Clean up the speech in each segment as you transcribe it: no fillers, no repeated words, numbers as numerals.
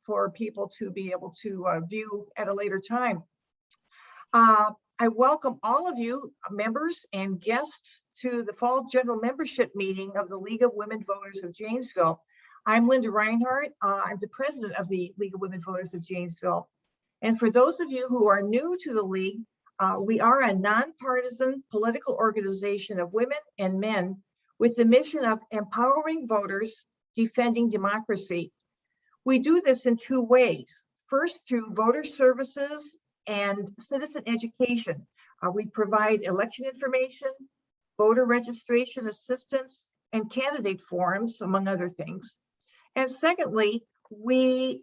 for people to be able to view at a later time. I welcome all of you members and guests to the fall general membership meeting of the League of Women Voters of Janesville. I'm Linda Reinhardt. I'm the president of the League of Women Voters of Janesville. And for those of you who are new to the League, we are a nonpartisan political organization of women and men with the mission of empowering voters, defending democracy. We do this in two ways. First, through voter services and citizen education. We provide election information, voter registration assistance, and candidate forums, among other things. And secondly, we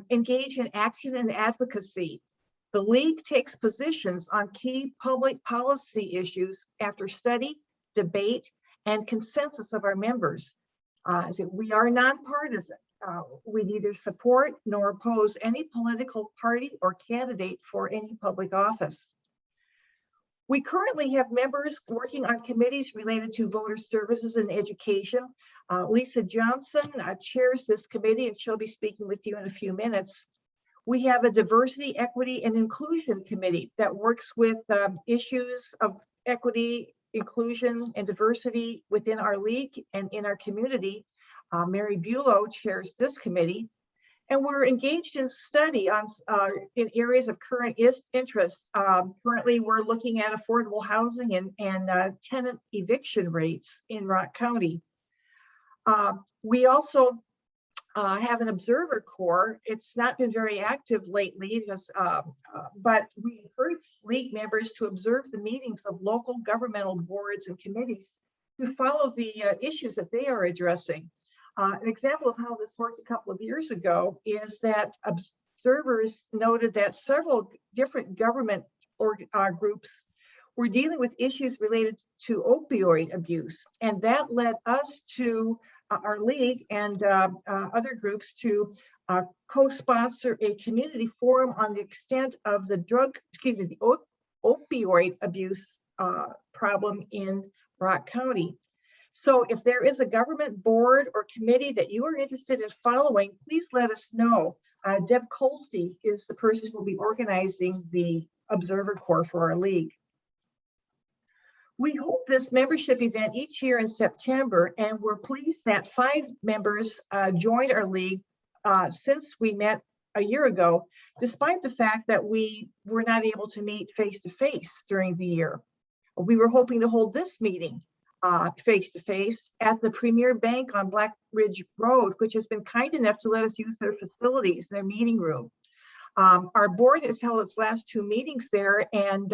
engage in action and advocacy. The League takes positions on key public policy issues after study, debate, and consensus of our members. We are nonpartisan. We neither support nor oppose any political party or candidate for any public office. We currently have members working on committees related to voter services and education. Lisa Johnson chairs this committee, and she'll be speaking with you in a few minutes. We have a diversity, equity, and inclusion committee that works with issues of equity, inclusion, and diversity within our league and in our community. Mary Bulow chairs this committee, and we're engaged in study on in areas of current interest. Currently, we're looking at affordable housing and tenant eviction rates in Rock County. We also have an observer corps. It's not been very active lately, because, but we encourage League members to observe the meetings of local governmental boards and committees to follow the issues that they are addressing. An example of how this worked a couple of years ago is that observers noted that several different government groups were dealing with issues related to opioid abuse. And that led us to our league and other groups to co-sponsor a community forum on the extent of the the opioid abuse problem in Rock County. So if there is a government board or committee that you are interested in following, please let us know. Deb Colsty is the person who will be organizing the Observer Corps for our league. We hold this membership event each year in September, and we're pleased that 5 members joined our league since we met a year ago, despite the fact that we were not able to meet face-to-face during the year. We were hoping to hold this meeting face-to-face at the Premier Bank on Black Ridge Road, which has been kind enough to let us use their facilities, their meeting room. Our board has held its last 2 meetings there, and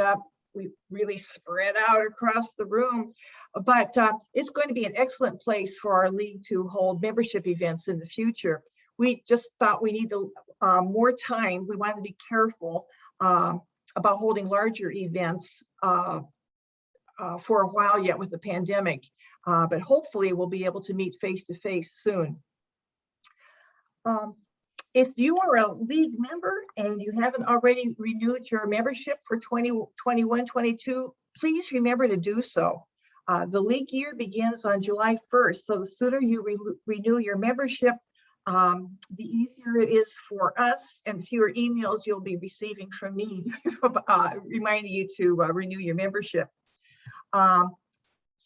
we really spread out across the room, but it's going to be an excellent place for our league to hold membership events in the future. We just thought we need more time. We wanted to be careful about holding larger events for a while yet with the pandemic, but hopefully we'll be able to meet face-to-face soon. If you are a league member and you haven't already renewed your membership for 2021-22, please remember to do so. The league year begins on July 1st, so the sooner you renew your membership, the easier it is for us, and the fewer emails you'll be receiving from me reminding you to renew your membership.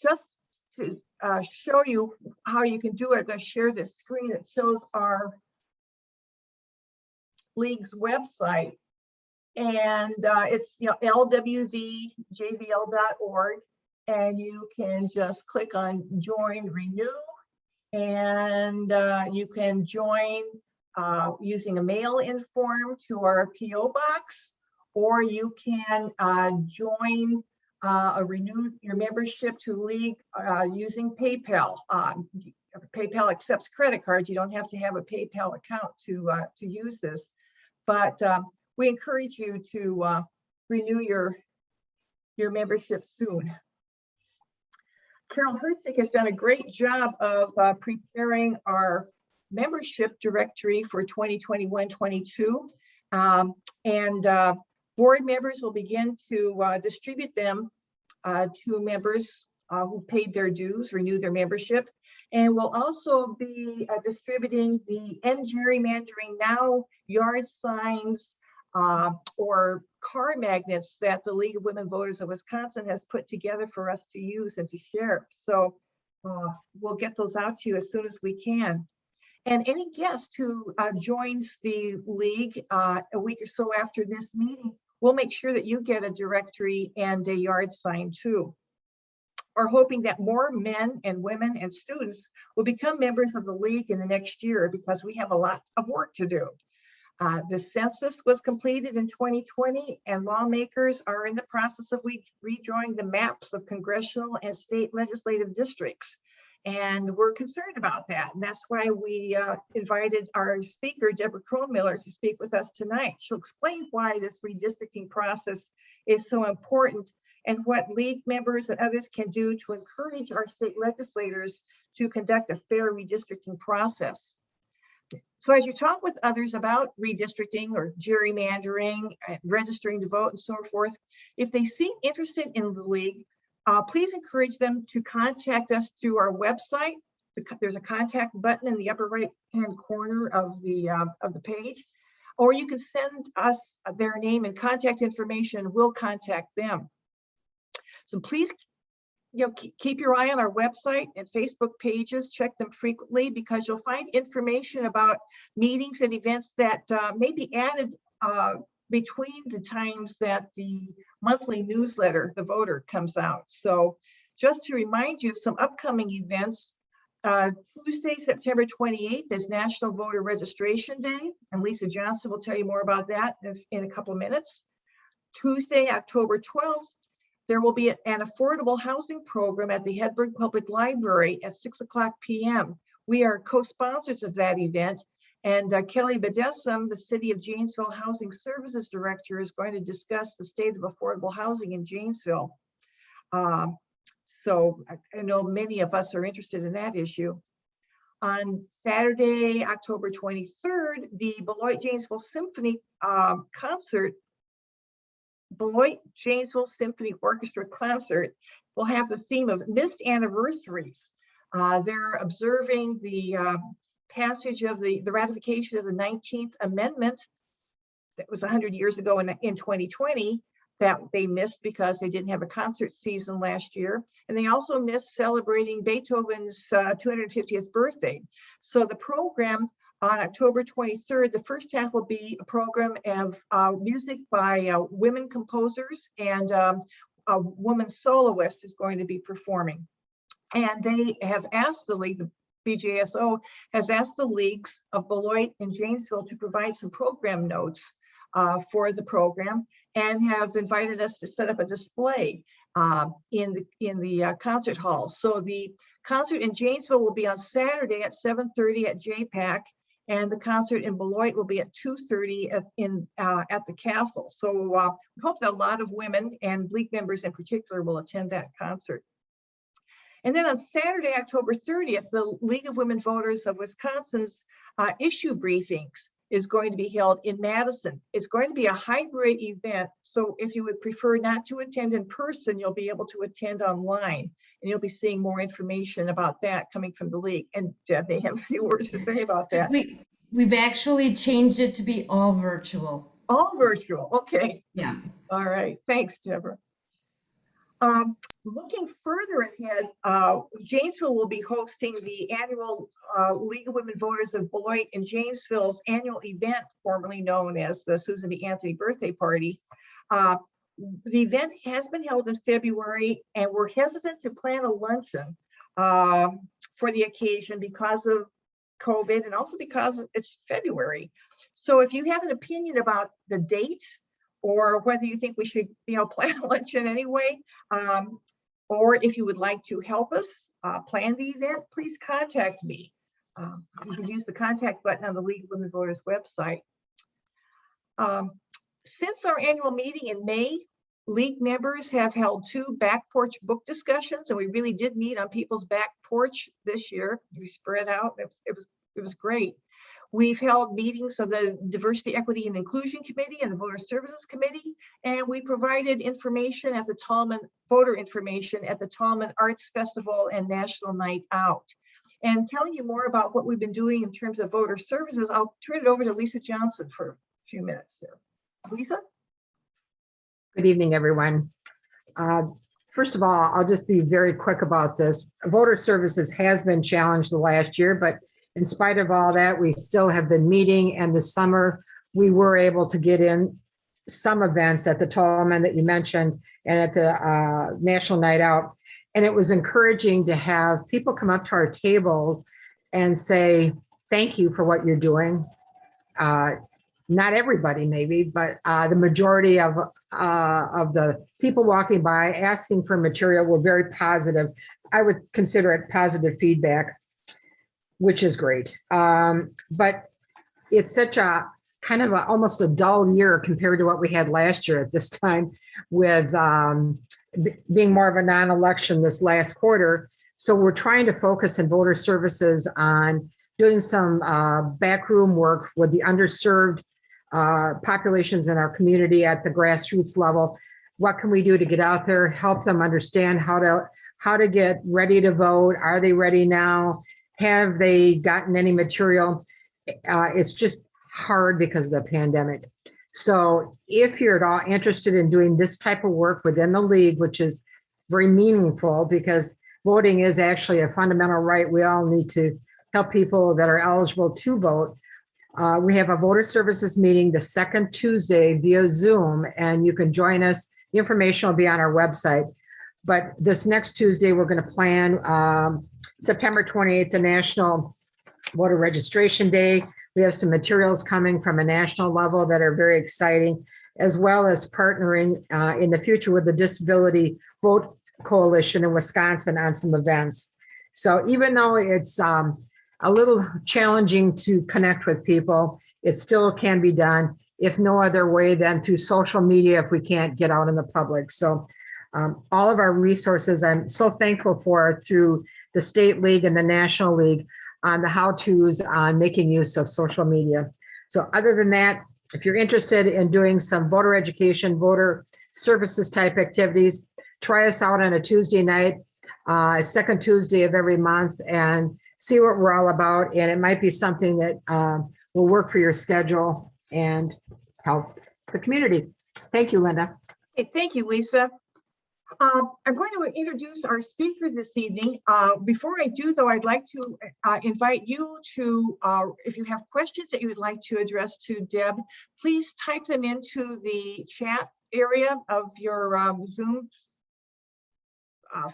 Just to show you how you can do it, I'm going to share this screen that shows our league's website, and it's LWV-JVL.org, and you can just click on join renew, and you can join using a mail-in form to our PO box, or you can join renew your membership to league using PayPal. PayPal accepts credit cards. You don't have to have a PayPal account to use this, but we encourage you to renew your membership soon. Carol Hertzig has done a great job of preparing our membership directory for 2021-22, and board members will begin to distribute them to members who paid their dues, renewed their membership. And we'll also be distributing the End Gerrymandering Now yard signs or car magnets that the League of Women Voters of Wisconsin has put together for us to use and to share. So we'll get those out to you as soon as we can. And any guest who joins the League a week or so after this meeting, we'll make sure that you get a directory and a yard sign too. We're hoping that more men and women and students will become members of the League in the next year because we have a lot of work to do. The census was completed in 2020 and lawmakers are in the process of redrawing the maps of congressional and state legislative districts. And we're concerned about that. And that's why we invited our speaker, Debra Cronmiller, to speak with us tonight. She'll explain why this redistricting process is so important and what League members and others can do to encourage our state legislators to conduct a fair redistricting process. So as you talk with others about redistricting or gerrymandering, registering to vote and so forth, if they seem interested in the League, please encourage them to contact us through our website. There's a contact button in the upper right-hand corner of the page, or you can send us their name and contact information, and we'll contact them. So please, keep your eye on our website and Facebook pages. Check them frequently because you'll find information about meetings and events that may be added between the times that the monthly newsletter, The Voter, comes out. So just to remind you of some upcoming events, Tuesday, September 28th is National Voter Registration Day, and Lisa Johnson will tell you more about that in a couple of minutes. Tuesday, October 12th, there will be an affordable housing program at the Hedberg Public Library at 6:00 p.m. We are co-sponsors of that event, and Kelly Bedessum, the City of Janesville Housing Services Director, is going to discuss the state of affordable housing in Janesville. So I know many of us are interested in that issue. On Saturday, October 23rd, the Beloit Janesville Symphony Beloit Janesville Symphony Orchestra concert will have the theme of missed anniversaries. They're observing the passage of the ratification of the 19th Amendment that was 100 years ago in 2020 that they missed because they didn't have a concert season last year. And they also missed celebrating Beethoven's 250th birthday. So the program on October 23rd, the first half will be a program of music by women composers, and a woman soloist is going to be performing. And they have asked the League, the BJSO has asked the Leagues of Beloit and Janesville to provide some program notes for the program, and have invited us to set up a display in the concert hall. So the concert in Janesville will be on Saturday at 7:30 at JPAC, and the concert in Beloit will be at 2:30 at the castle. So we hope that a lot of women and League members in particular will attend that concert. And then on Saturday, October 30th, the League of Women Voters of Wisconsin's issue briefings is going to be held in Madison. It's going to be a hybrid event. So if you would prefer not to attend in person, you'll be able to attend online, and you'll be seeing more information about that coming from the League. And Deb may have a few words to say about that. We've actually changed it to be all virtual. All virtual, okay. Yeah. All right, thanks, Deborah. Looking further ahead, Janesville will be hosting the annual League of Women Voters of Beloit and Janesville's annual event, formerly known as the Susan B. Anthony Birthday Party. The event has been held in February, and we're hesitant to plan a luncheon for the occasion because of COVID and also because it's February. So if you have an opinion about the date, or whether you think we should, plan a luncheon anyway, or if you would like to help us plan the event, please contact me. You can use the contact button on the League of Women Voters website. Since our annual meeting in May, League members have held 2 back porch book discussions, and we really did meet on people's back porch this year. We spread out. It was great. We've held meetings of the Diversity, Equity, and Inclusion Committee and the Voter Services Committee, and we provided information at the Tallman, voter information at the Tallman Arts Festival and National Night Out. And telling you more about what we've been doing in terms of voter services, I'll turn it over to Lisa Johnson for a few minutes there. Lisa? Good evening, everyone. First of all, I'll just be very quick about this. Voter services has been challenged the last year, but in spite of all that, we still have been meeting, and this summer we were able to get in some events at the Tallman that you mentioned and at the National Night Out. And it was encouraging to have people come up to our table and say, thank you for what you're doing. Not everybody maybe, but the majority of the people walking by asking for material were very positive. I would consider it positive feedback, which is great. But it's such a kind of almost a dull year compared to what we had last year at this time, with being more of a non-election this last quarter. So we're trying to focus in voter services on doing some backroom work with the underserved populations in our community at the grassroots level. What can we do to get out there, help them understand how to get ready to vote? Are they ready now? Have they gotten any material? It's just hard because of the pandemic. So if you're at all interested in doing this type of work within the league, which is very meaningful because voting is actually a fundamental right, we all need to help people that are eligible to vote. We have a voter services meeting the second Tuesday via Zoom, and you can join us. The information will be on our website. But this next Tuesday, we're going to plan September 28th, the National Voter Registration Day. We have some materials coming from a national level that are very exciting, as well as partnering in the future with the Disability Vote Coalition in Wisconsin on some events. So even though it's a little challenging to connect with people, it still can be done, if no other way than through social media if we can't get out in the public. So all of our resources, I'm so thankful for through the State League and the National League on the how-tos on making use of social media. So other than that, if you're interested in doing some voter education, voter services type activities, try us out on a Tuesday night, second Tuesday of every month, and see what we're all about. And it might be something that will work for your schedule and help the community. Thank you, Linda. Hey, thank you, Lisa. I'm going to introduce our speaker this evening. Before I do, though, I'd like to invite you to, if you have questions that you would like to address to Deb, please type them into the chat area of your Zoom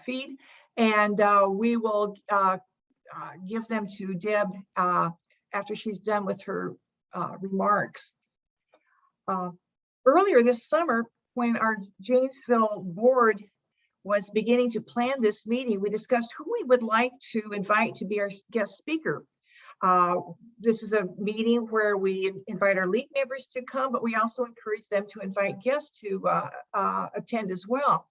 feed, and we will give them to Deb after she's done with her remarks. Earlier this summer, when our Janesville board was beginning to plan this meeting, we discussed who we would like to invite to be our guest speaker. This is a meeting where we invite our league members to come, but we also encourage them to invite guests to attend as well.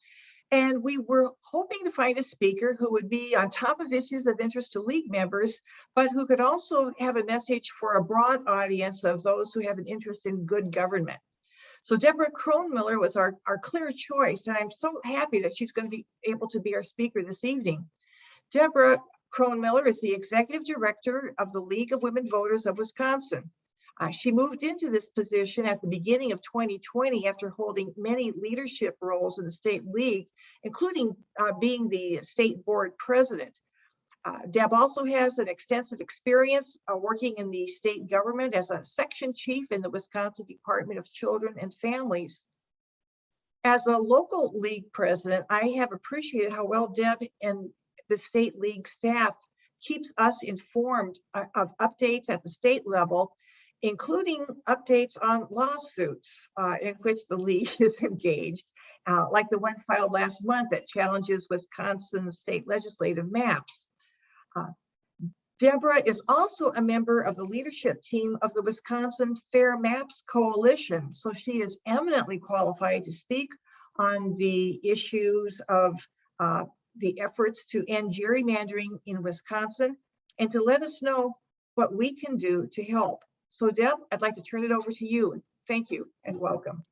And we were hoping to find a speaker who would be on top of issues of interest to league members, but who could also have a message for a broad audience of those who have an interest in good government. So Debra Cronmiller was our clear choice, and I'm so happy that she's going to be able to be our speaker this evening. Debra Cronmiller is the Executive Director of the League of Women Voters of Wisconsin. She moved into this position at the beginning of 2020 after holding many leadership roles in the state league, including being the state board president. Deb also has an extensive experience working in the state government as a section chief in the Wisconsin Department of Children and Families. As a local league president, I have appreciated how well Deb and the state league staff keeps us informed of updates at the state level, including updates on lawsuits in which the league is engaged, like the one filed last month that challenges Wisconsin's state legislative maps. Debra is also a member of the leadership team of the Wisconsin Fair Maps Coalition, so she is eminently qualified to speak on the issues of the efforts to end gerrymandering in Wisconsin and to let us know what we can do to help. So Deb, I'd like to turn it over to you. Thank you and welcome.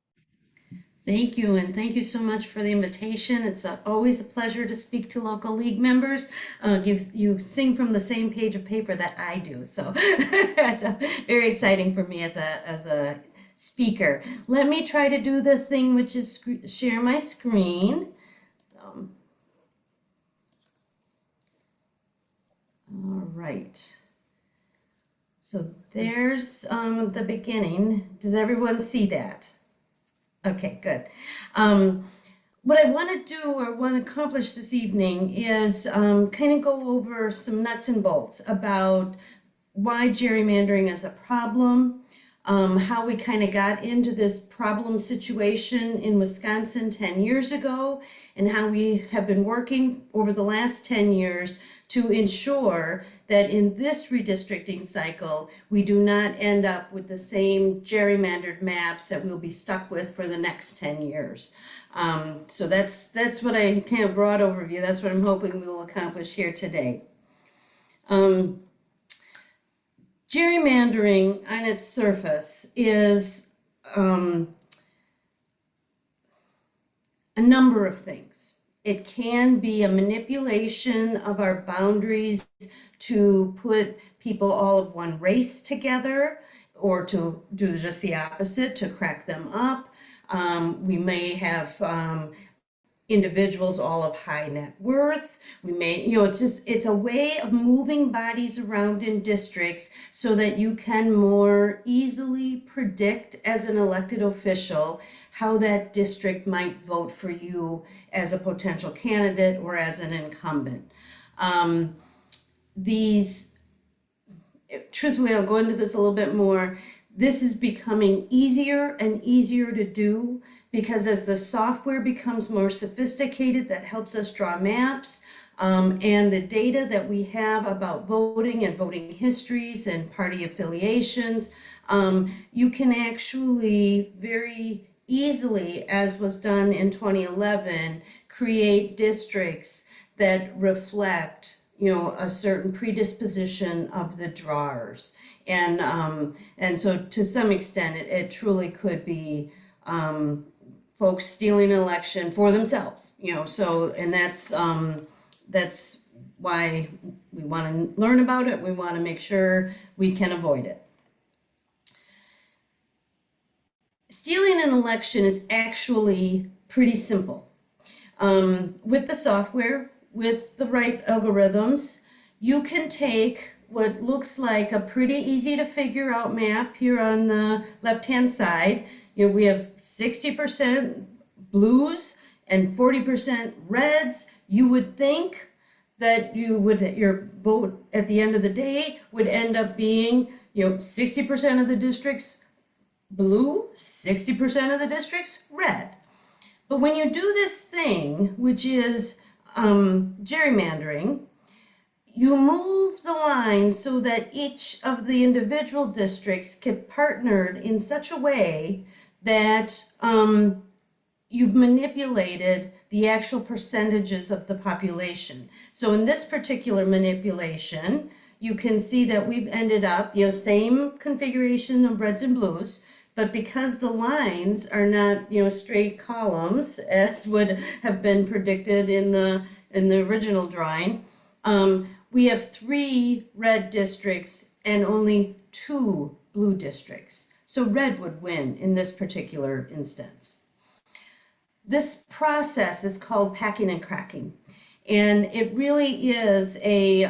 Thank you, and thank you so much for the invitation. It's always a pleasure to speak to local league members. You sing from the same page of paper that I do, so it's very exciting for me as a speaker. Let me try to do the thing which is share my screen. All right. So there's the beginning. Does everyone see that? Okay, good. What I want to do or want to accomplish this evening is kind of go over some nuts and bolts about why gerrymandering is a problem, how we kind of got into this problem situation in Wisconsin 10 years ago, and how we have been working over the last 10 years to ensure that in this redistricting cycle, we do not end up with the same gerrymandered maps that we'll be stuck with for the next 10 years. So that's what I kind of broad overview. That's what I'm hoping we will accomplish here today. Gerrymandering on its surface is a number of things. It can be a manipulation of our boundaries to put people all of one race together, or to do just the opposite, to crack them up. We may have individuals all of high net worth. We may, it's a way of moving bodies around in districts so that you can more easily predict as an elected official how that district might vote for you as a potential candidate or as an incumbent. Truthfully, I'll go into this a little bit more. This is becoming easier and easier to do because as the software becomes more sophisticated, that helps us draw maps, and the data that we have about voting and voting histories and party affiliations, you can actually very easily, as was done in 2011, create districts that reflect a certain predisposition of the drawers. And so to some extent, it truly could be folks stealing an election for themselves, so, and that's why we want to learn about it. We want to make sure we can avoid it. Stealing an election is actually pretty simple. With the software, with the right algorithms, you can take what looks like a pretty easy to figure out map here on the left-hand side. We have 60% blues and 40% reds. You would think that your vote at the end of the day would end up being, 60% of the districts blue, 60% of the districts red. But when you do this thing, which is gerrymandering, you move the lines so that each of the individual districts get partnered in such a way that you've manipulated the actual percentages of the population. So in this particular manipulation, you can see that we've ended up, same configuration of reds and blues, but because the lines are not, straight columns as would have been predicted in the original drawing, we have 3 red districts and only 2 blue districts. So red would win in this particular instance. This process is called packing and cracking, and it really is a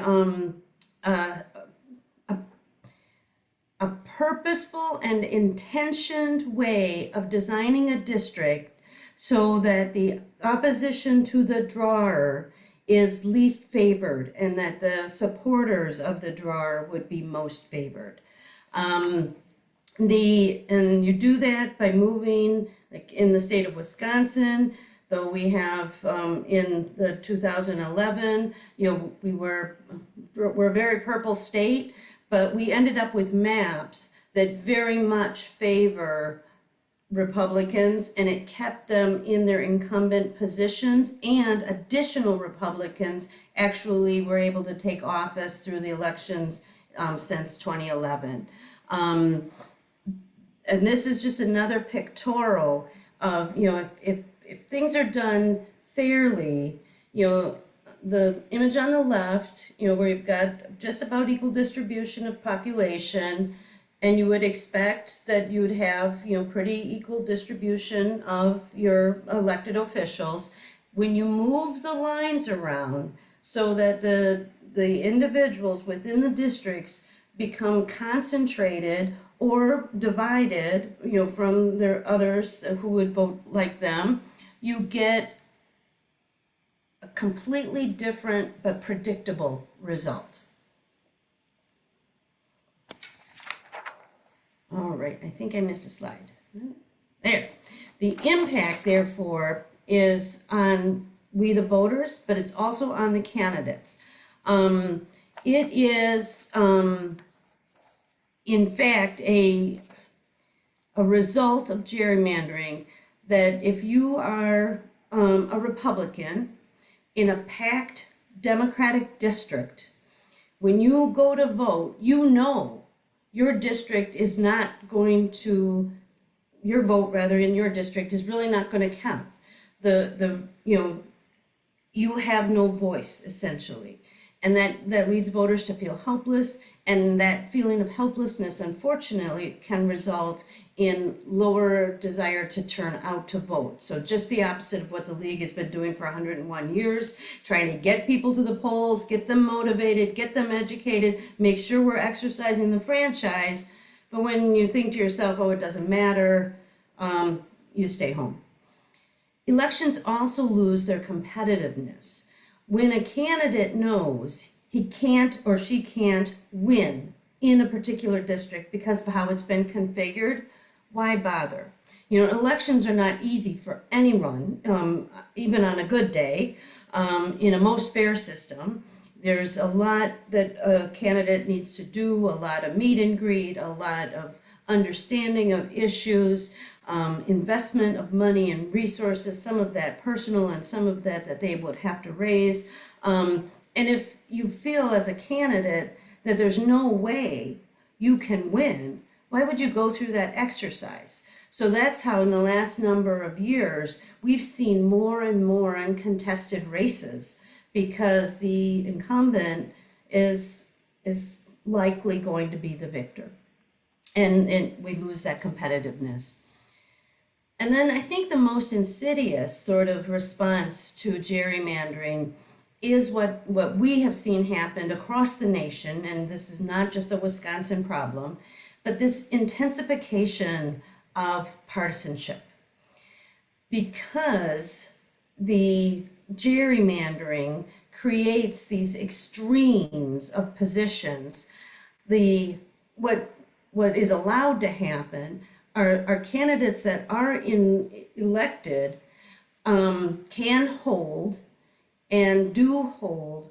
purposeful and intentioned way of designing a district so that the opposition to the drawer is least favored and that the supporters of the drawer would be most favored. And you do that by moving, like in the state of Wisconsin, though we have in the 2011, we're a very purple state, but we ended up with maps that very much favor Republicans, and it kept them in their incumbent positions, and additional Republicans actually were able to take office through the elections since 2011. And this is just another pictorial of, if things are done fairly, the image on the left, where you've got just about equal distribution of population, and you would expect that you would have, pretty equal distribution of your elected officials. When you move the lines around so that the individuals within the districts become concentrated or divided, from their others who would vote like them, you get a completely different but predictable result. All right, I think I missed a slide. There. The impact, therefore, is on we the voters, but it's also on the candidates. It is, in fact, a result of gerrymandering that if you are a Republican in a packed Democratic district, when you go to vote, your district is not going to, your vote rather in your district is really not going to count. You have no voice essentially. And that leads voters to feel helpless, and that feeling of helplessness, unfortunately, can result in lower desire to turn out to vote. So just the opposite of what the league has been doing for 101 years, trying to get people to the polls, get them motivated, get them educated, make sure we're exercising the franchise. But when you think to yourself, oh, it doesn't matter, you stay home. Elections also lose their competitiveness. When a candidate knows he can't or she can't win in a particular district because of how it's been configured, why bother? Elections are not easy for anyone, even on a good day. In a most fair system, there's a lot that a candidate needs to do, a lot of meet and greet, a lot of understanding of issues, investment of money and resources, some of that personal and some of that they would have to raise. And if you feel as a candidate that there's no way you can win, why would you go through that exercise? So that's how in the last number of years, we've seen more and more uncontested races because the incumbent is likely going to be the victor. And we lose that competitiveness. And then I think the most insidious sort of response to gerrymandering is what we have seen happen across the nation, and this is not just a Wisconsin problem, but this intensification of partisanship. Because the gerrymandering creates these extremes of positions, what is allowed to happen are candidates that are elected can hold and do hold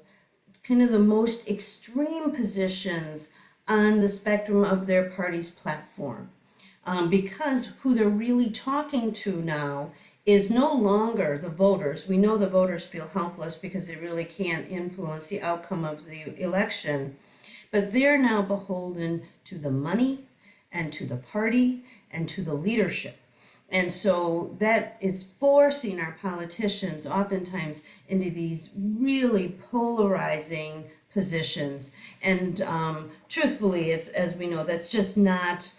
kind of the most extreme positions on the spectrum of their party's platform. Because who they're really talking to now is no longer the voters. We know the voters feel helpless because they really can't influence the outcome of the election, but they're now beholden to the money and to the party and to the leadership. And so that is forcing our politicians oftentimes into these really polarizing positions. And truthfully, as we know, that's just not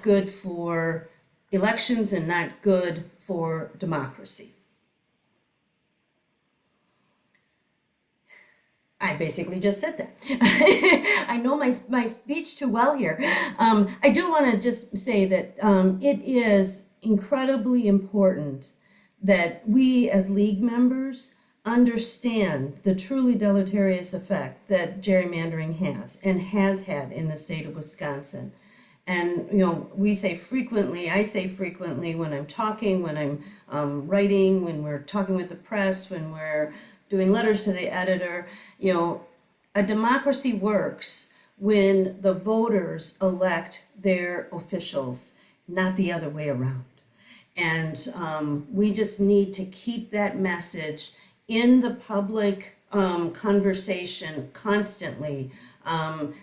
good for elections and not good for democracy. I basically just said that. I know my speech too well here. I do want to just say that it is incredibly important that we as league members understand the truly deleterious effect that gerrymandering has and has had in the state of Wisconsin. And, we say frequently, I say frequently when I'm talking, when I'm writing, when we're talking with the press, when we're doing letters to the editor, a democracy works when the voters elect their officials, not the other way around. And we just need to keep that message in the public conversation constantly.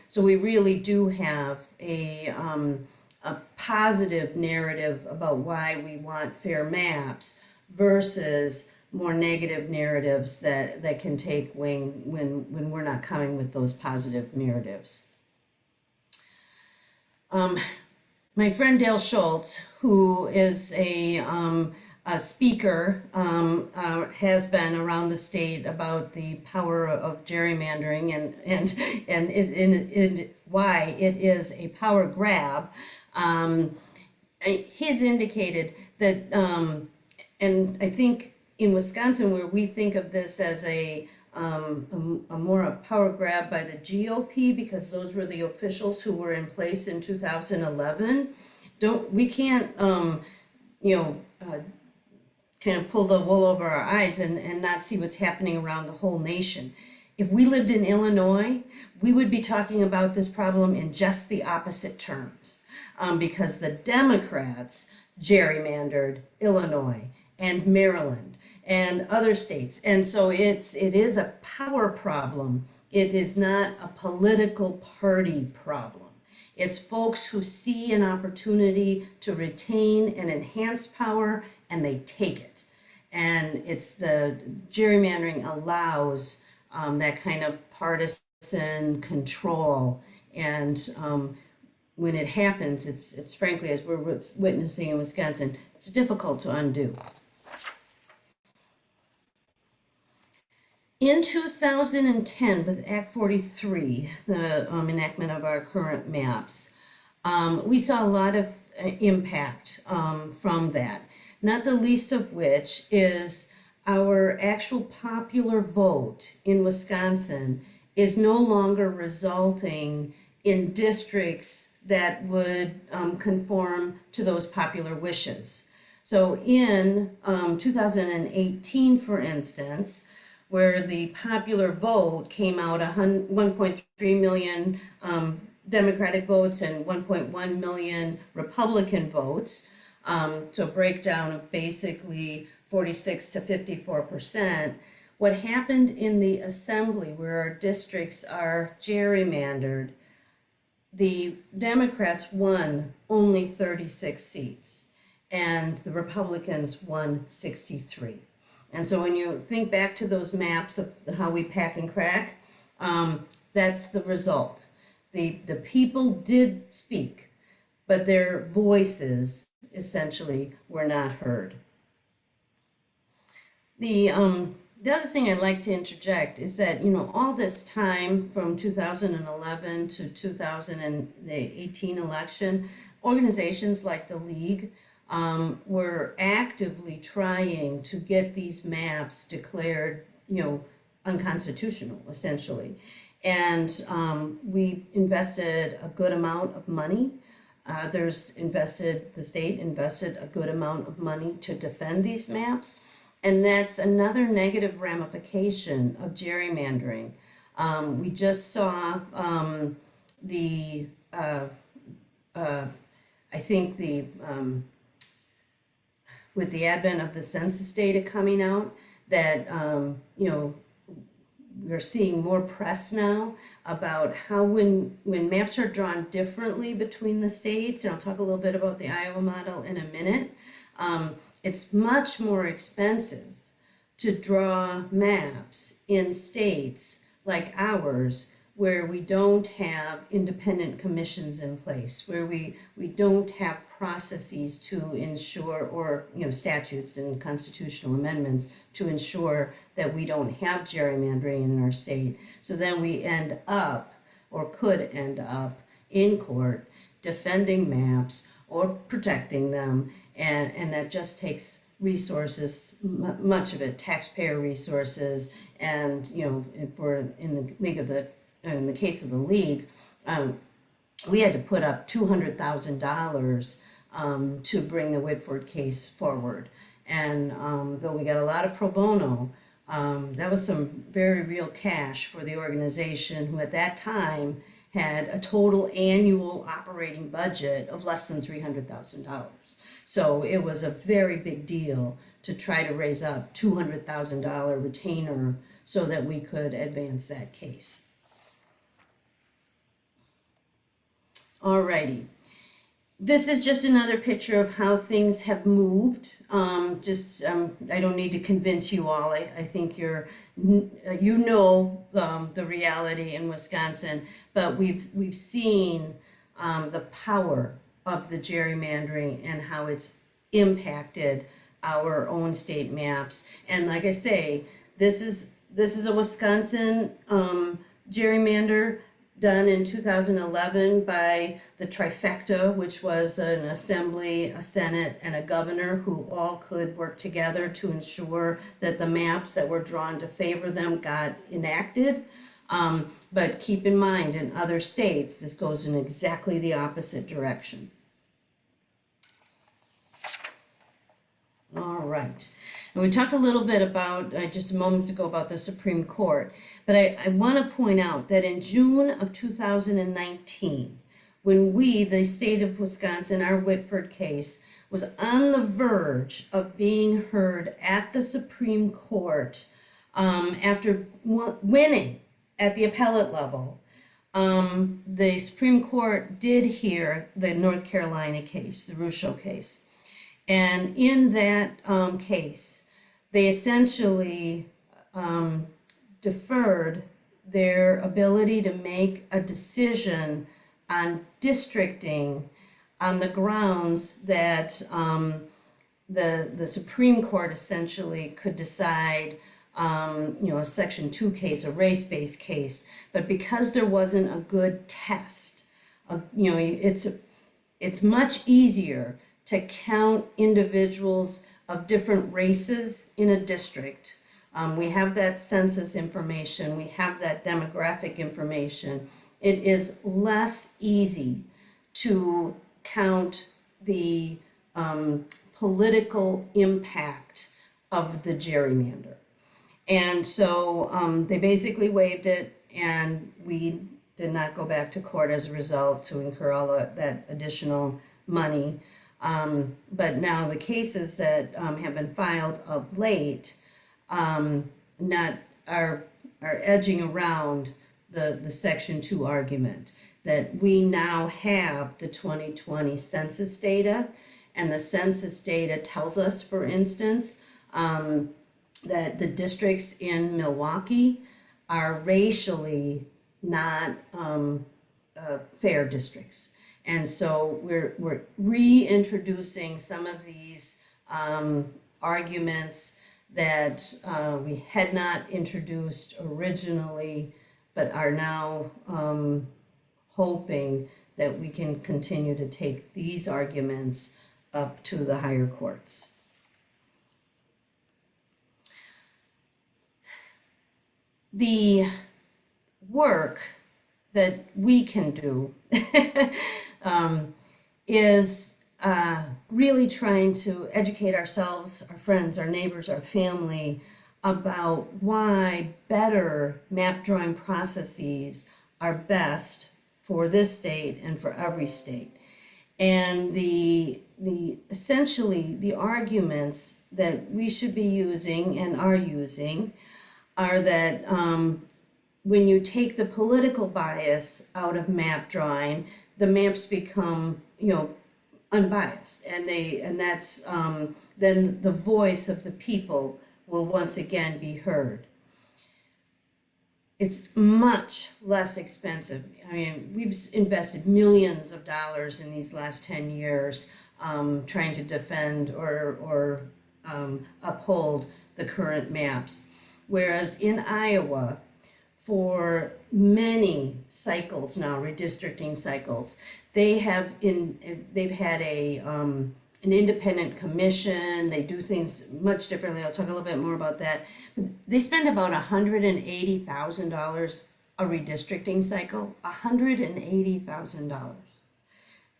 So we really do have a positive narrative about why we want fair maps versus more negative narratives that can take wing when we're not coming with those positive narratives. My friend Dale Schultz, who is a speaker, has been around the state about the power of gerrymandering and why it is a power grab. He's indicated that, and I think in Wisconsin, where we think of this as a more a power grab by the GOP because those were the officials who were in place in 2011. We can't kind of pull the wool over our eyes and not see what's happening around the whole nation. If we lived in Illinois, we would be talking about this problem in just the opposite terms, because the Democrats gerrymandered Illinois and Maryland and other states. And so it is a power problem. It is not a political party problem. It's folks who see an opportunity to retain and enhance power and they take it. And it's the gerrymandering allows that kind of partisan control. And when it happens, it's frankly, as we're witnessing in Wisconsin, it's difficult to undo. In 2010, with Act 43, the enactment of our current maps, we saw a lot of impact from that, not the least of which is our actual popular vote in Wisconsin is no longer resulting in districts that would conform to those popular wishes. So in 2018, for instance, where the popular vote came out 1.3 million Democratic votes and 1.1 million Republican votes, so a breakdown of basically 46 to 54%. What happened in the assembly where our districts are gerrymandered, the Democrats won only 36 seats and the Republicans won 63. And so when you think back to those maps of how we pack and crack, that's the result. The people did speak, but their voices essentially were not heard. The other thing I'd like to interject is that, all this time from 2011 to 2018 election, organizations like the League were actively trying to get these maps declared, unconstitutional, essentially. And we invested a good amount of money. The state invested a good amount of money to defend these maps. And that's another negative ramification of gerrymandering. We just saw with the advent of the census data coming out, that, we're seeing more press now about how when maps are drawn differently between the states, and I'll talk a little bit about the Iowa model in a minute, it's much more expensive to draw maps in states like ours where we don't have independent commissions in place, where we don't have processes to ensure, or statutes and constitutional amendments to ensure that we don't have gerrymandering in our state. So then we end up, or could end up, in court defending maps or protecting them, and that just takes resources, much of it taxpayer resources, and in the case of the League, we had to put up $200,000 to bring the Whitford case forward. And though we got a lot of pro bono, that was some very real cash for the organization, who at that time had a total annual operating budget of less than $300,000. So it was a very big deal to try to raise up $200,000 retainer so that we could advance that case. Alrighty. This is just another picture of how things have moved. I don't need to convince you all. I think you know the reality in Wisconsin, but we've seen the power of the gerrymandering and how it's impacted our own state maps. And like I say, this is a Wisconsin gerrymander done in 2011 by the trifecta, which was an assembly, a senate, and a governor who all could work together to ensure that the maps that were drawn to favor them got enacted. But keep in mind, in other states, this goes in exactly the opposite direction. All right. And we talked a little bit about, just moments ago, about the Supreme Court, but I want to point out that in June of 2019, when we, the state of Wisconsin, our Whitford case, was on the verge of being heard at the Supreme Court after winning at the appellate level, the Supreme Court did hear the North Carolina case, the Russo case. And in that case, they essentially deferred their ability to make a decision on districting on the grounds that the Supreme Court essentially could decide a Section 2 case, a race-based case, but because there wasn't a good test, it's much easier to count individuals of different races in a district. We have that census information, we have that demographic information. It is less easy to count the political impact of the gerrymander. And so they basically waived it, and we did not go back to court as a result to incur all that additional money. But now the cases that have been filed of late are edging around the Section 2 argument that we now have the 2020 census data, and the census data tells us, for instance, that the districts in Milwaukee are racially not fair districts. And so we're reintroducing some of these arguments that we had not introduced originally, but are now hoping that we can continue to take these arguments up to the higher courts. The work that we can do is really trying to educate ourselves, our friends, our neighbors, our family about why better map drawing processes are best for this state and for every state. And the essentially the arguments that we should be using and are using are that when you take the political bias out of map drawing, the maps become, unbiased, and that's then the voice of the people will once again be heard. It's much less expensive. I mean, we've invested millions of dollars in these last 10 years trying to defend or uphold the current maps. Whereas in Iowa, for many cycles now, redistricting cycles, they've had an independent commission. They do things much differently. I'll talk a little bit more about that. They spend about $180,000 a redistricting cycle. $180,000.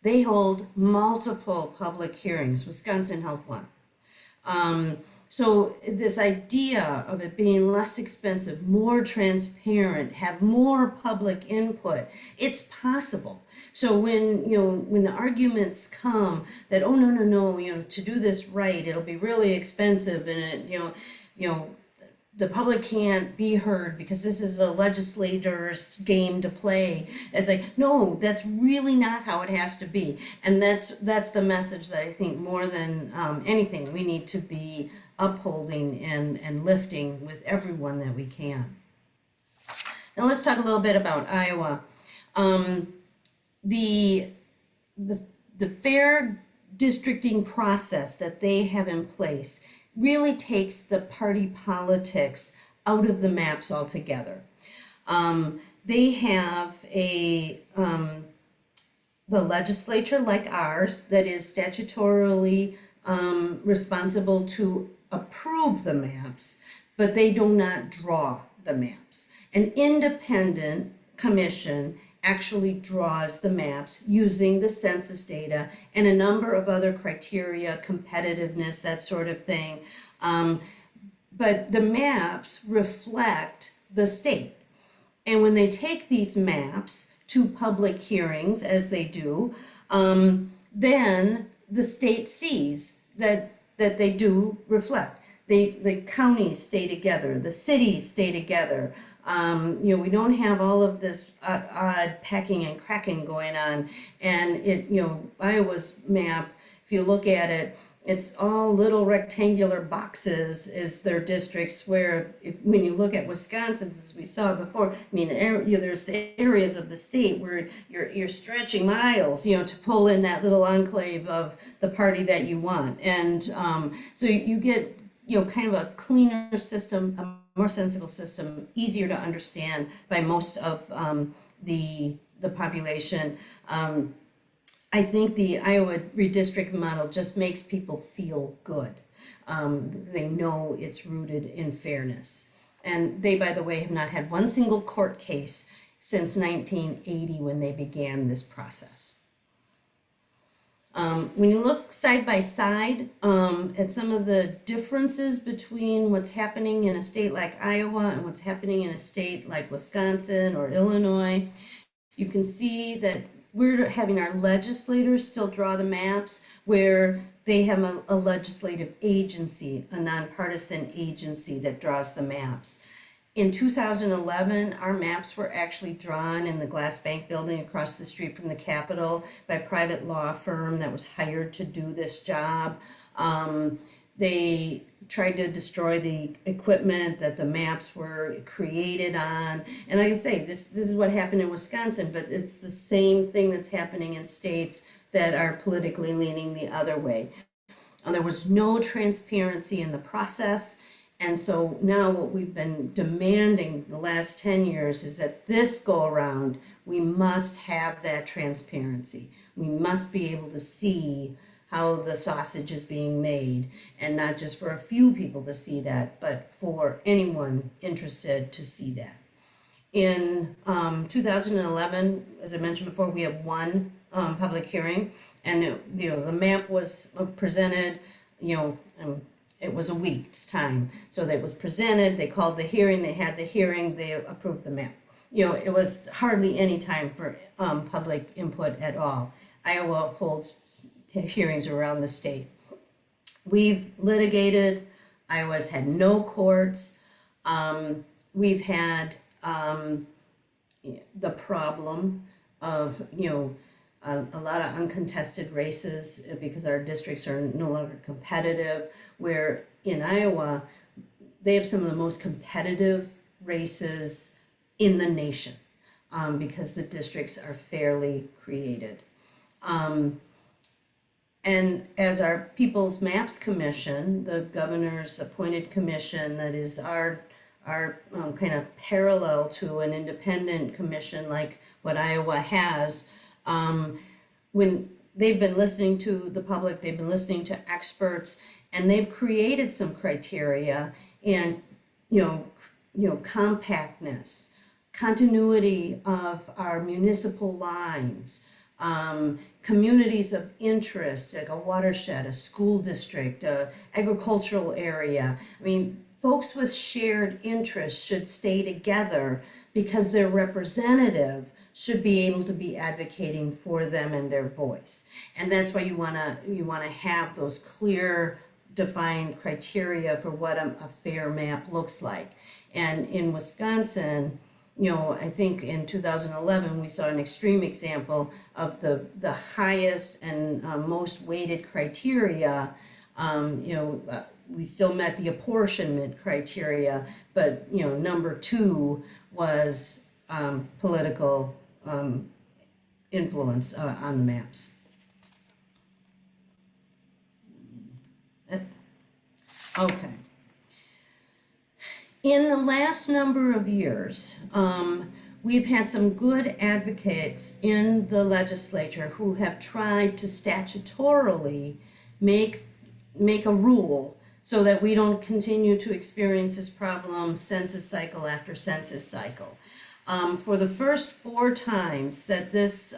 They hold multiple public hearings. Wisconsin held one. So this idea of it being less expensive, more transparent, have more public input, it's possible. So when the arguments come that, oh no, to do this right, it'll be really expensive, and the public can't be heard because this is a legislator's game to play. It's like, no, that's really not how it has to be. And that's the message that I think more than anything we need to be upholding and lifting with everyone that we can. Now let's talk a little bit about Iowa. The fair districting process that they have in place really takes the party politics out of the maps altogether. They have the legislature like ours that is statutorily responsible to approve the maps, but they do not draw the maps. An independent commission actually draws the maps using the census data and a number of other criteria, competitiveness, that sort of thing. But the maps reflect the state. And when they take these maps to public hearings, as they do, then the state sees that they do reflect. The counties stay together, the cities stay together. We don't have all of this odd packing and cracking going on. And Iowa's map, if you look at it, it's all little rectangular boxes is their districts, where when you look at Wisconsin, as we saw before, I mean, there's areas of the state where you're stretching miles, to pull in that little enclave of the party that you want. And so you get, kind of a cleaner system, a more sensible system, easier to understand by most of the population. I think the Iowa redistricting model just makes people feel good. They know it's rooted in fairness. And they, by the way, have not had one single court case since 1980 when they began this process. When you look side by side at some of the differences between what's happening in a state like Iowa and what's happening in a state like Wisconsin or Illinois, you can see that we're having our legislators still draw the maps, where they have a legislative agency, a nonpartisan agency that draws the maps. In 2011, our maps were actually drawn in the Glass Bank building across the street from the Capitol by a private law firm that was hired to do this job. They tried to destroy the equipment that the maps were created on. And like I say, this is what happened in Wisconsin, but it's the same thing that's happening in states that are politically leaning the other way. There was no transparency in the process. And so now what we've been demanding the last 10 years is that this go around, we must have that transparency. We must be able to see how the sausage is being made, and not just for a few people to see that, but for anyone interested to see that. In 2011, as I mentioned before, we had one public hearing, and the map was presented, it was a week's time. So that was presented, they called the hearing, they had the hearing, they approved the map. It was hardly any time for public input at all. Iowa holds hearings around the state. We've litigated, Iowa's had no courts. We've had the problem of, a lot of uncontested races because our districts are no longer competitive, where in Iowa, they have some of the most competitive races in the nation because the districts are fairly created. And as our People's Maps Commission, the governor's appointed commission that is our kind of parallel to an independent commission like what Iowa has, when they've been listening to the public, they've been listening to experts, and they've created some criteria and, compactness, continuity of our municipal lines, communities of interest, like a watershed, a school district, a agricultural area. I mean, folks with shared interests should stay together because their representative should be able to be advocating for them and their voice. And that's why you wanna have those clear defined criteria for what a fair map looks like. And in Wisconsin, I think in 2011, we saw an extreme example of the highest and most weighted criteria. We still met the apportionment criteria, but, number 2 was political influence on the maps. Okay. In the last number of years, we've had some good advocates in the legislature who have tried to statutorily make a rule so that we don't continue to experience this problem census cycle after census cycle. For the first 4 times that this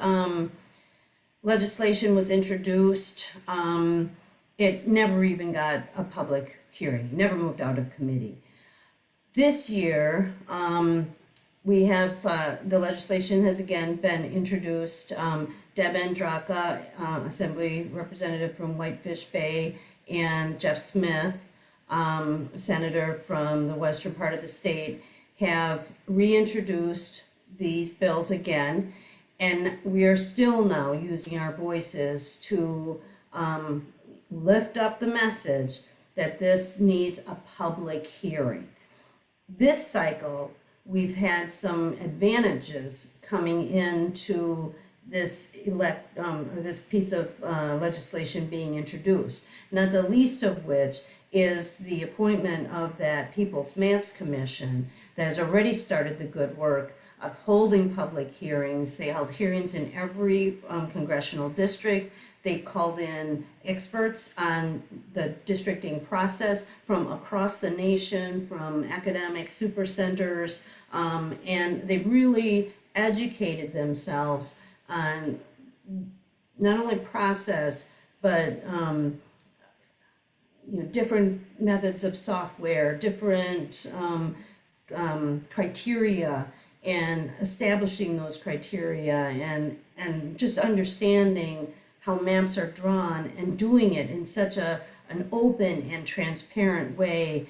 legislation was introduced, it never even got a public hearing, never moved out of committee. This year, we have, the legislation has again been introduced. Deb Andraka, Assembly Representative from Whitefish Bay, and Jeff Smith, Senator from the western part of the state, have reintroduced these bills again. And we are still now using our voices to lift up the message that this needs a public hearing. This cycle, we've had some advantages coming into this this piece of legislation being introduced, not the least of which is the appointment of that People's Maps Commission that has already started the good work of holding public hearings. They held hearings in every congressional district. They called in experts on the districting process from across the nation, from academic super centers, and they've really educated themselves on not only process, but different methods of software, different criteria, and establishing those criteria, and just understanding how maps are drawn and doing it in such an open and transparent way,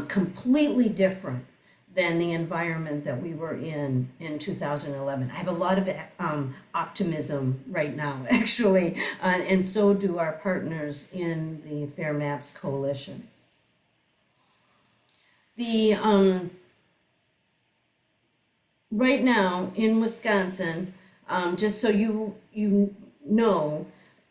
completely different than the environment that we were in 2011. I have a lot of optimism right now, actually, and so do our partners in the Fair Maps Coalition. Right now in Wisconsin, just so you know,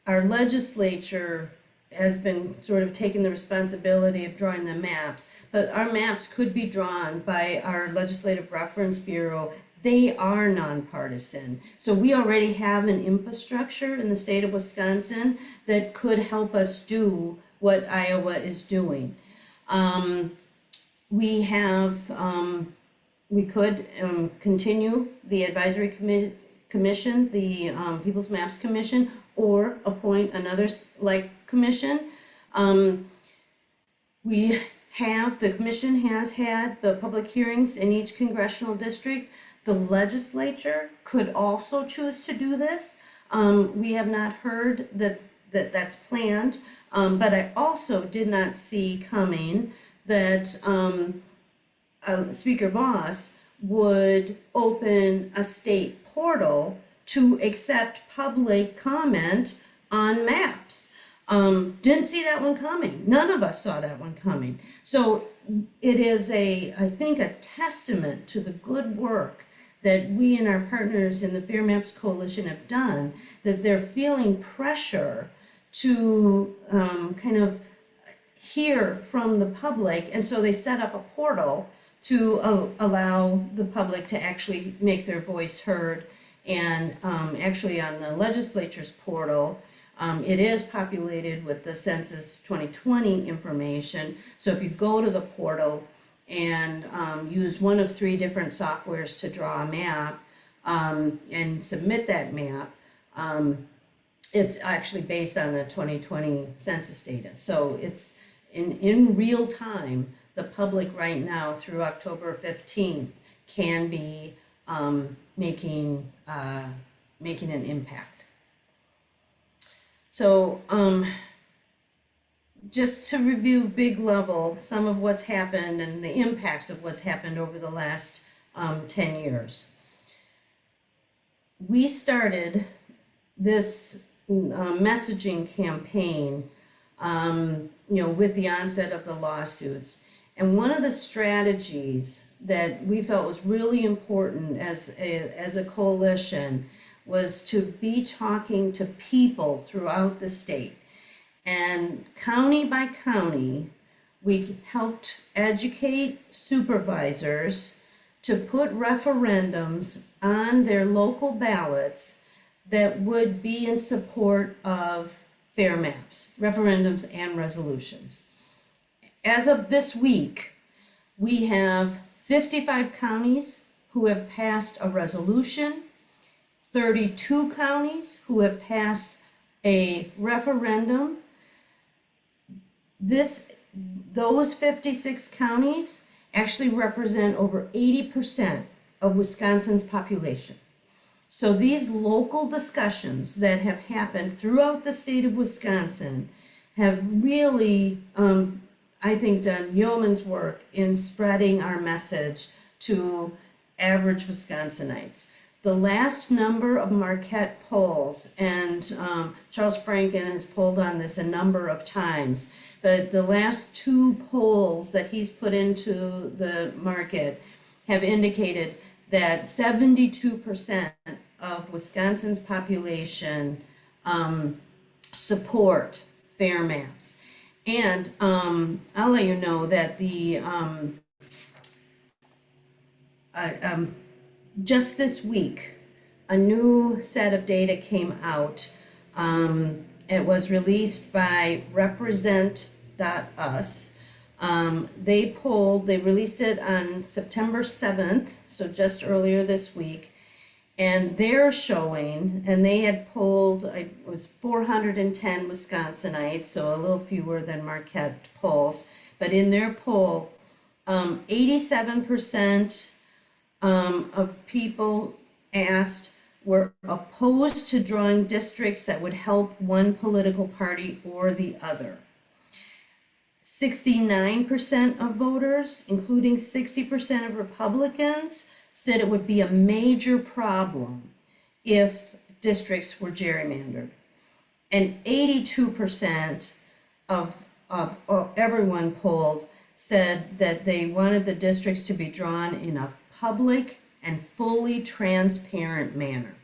our legislature has been sort of taking the responsibility of drawing the maps, but our maps could be drawn by our Legislative Reference Bureau. They are nonpartisan. So we already have an infrastructure in the state of Wisconsin that could help us do what Iowa is doing. We could continue the advisory commission, the People's Maps Commission, or appoint another commission. The commission has had the public hearings in each congressional district. The legislature could also choose to do this. We have not heard that's planned, but I also did not see coming that Speaker Voss would open a state portal to accept public comment on maps. Didn't see that one coming. None of us saw that one coming. So it is I think a testament to the good work that we and our partners in the Fair Maps Coalition have done, that they're feeling pressure to kind of hear from the public, and so they set up a portal to allow the public to actually make their voice heard. And actually on the legislature's portal, it is populated with the Census 2020 information. So if you go to the portal and use one of 3 different softwares to draw a map and submit that map, it's actually based on the 2020 census data. So it's in real time. The public right now through October 15th can be making an impact. So just to review big level, some of what's happened and the impacts of what's happened over the last 10 years. We started this messaging campaign, with the onset of the lawsuits. And one of the strategies that we felt was really important as a coalition was to be talking to people throughout the state. And county by county, we helped educate supervisors to put referendums on their local ballots that would be in support of fair maps, referendums and resolutions. As of this week, we have 55 counties who have passed a resolution, 32 counties who have passed a referendum. Those 56 counties actually represent over 80% of Wisconsin's population. So these local discussions that have happened throughout the state of Wisconsin have really, I think, done yeoman's work in spreading our message to average Wisconsinites. The last number of Marquette polls, and Charles Franken has polled on this a number of times, but the last 2 polls that he's put into the market have indicated that 72% of Wisconsin's population support fair maps. And I'll let you know that the just this week, a new set of data came out. It was released by Represent.us. They released it on September 7th, so just earlier this week. And they're showing, and they had polled, it was 410 Wisconsinites, so a little fewer than Marquette polls. But in their poll, 87% of people asked were opposed to drawing districts that would help one political party or the other. 69% of voters, including 60% of Republicans, said it would be a major problem if districts were gerrymandered. And 82% of everyone polled said that they wanted the districts to be drawn in a public and fully transparent manner.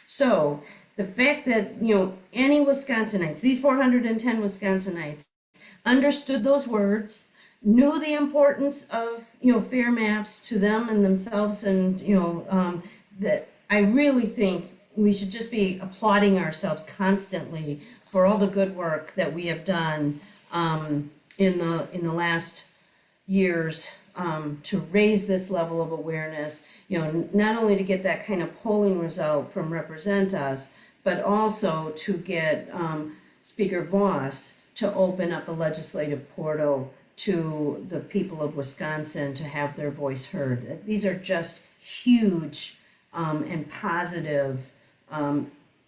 So the fact that, any Wisconsinites, these 410 Wisconsinites, understood those words, knew the importance of, fair maps to them and themselves, and, that I really think we should just be applauding ourselves constantly for all the good work that we have done in the last years to raise this level of awareness, not only to get that kind of polling result from Represent Us, but also to get Speaker Voss to open up a legislative portal to the people of Wisconsin to have their voice heard. These are just huge and positive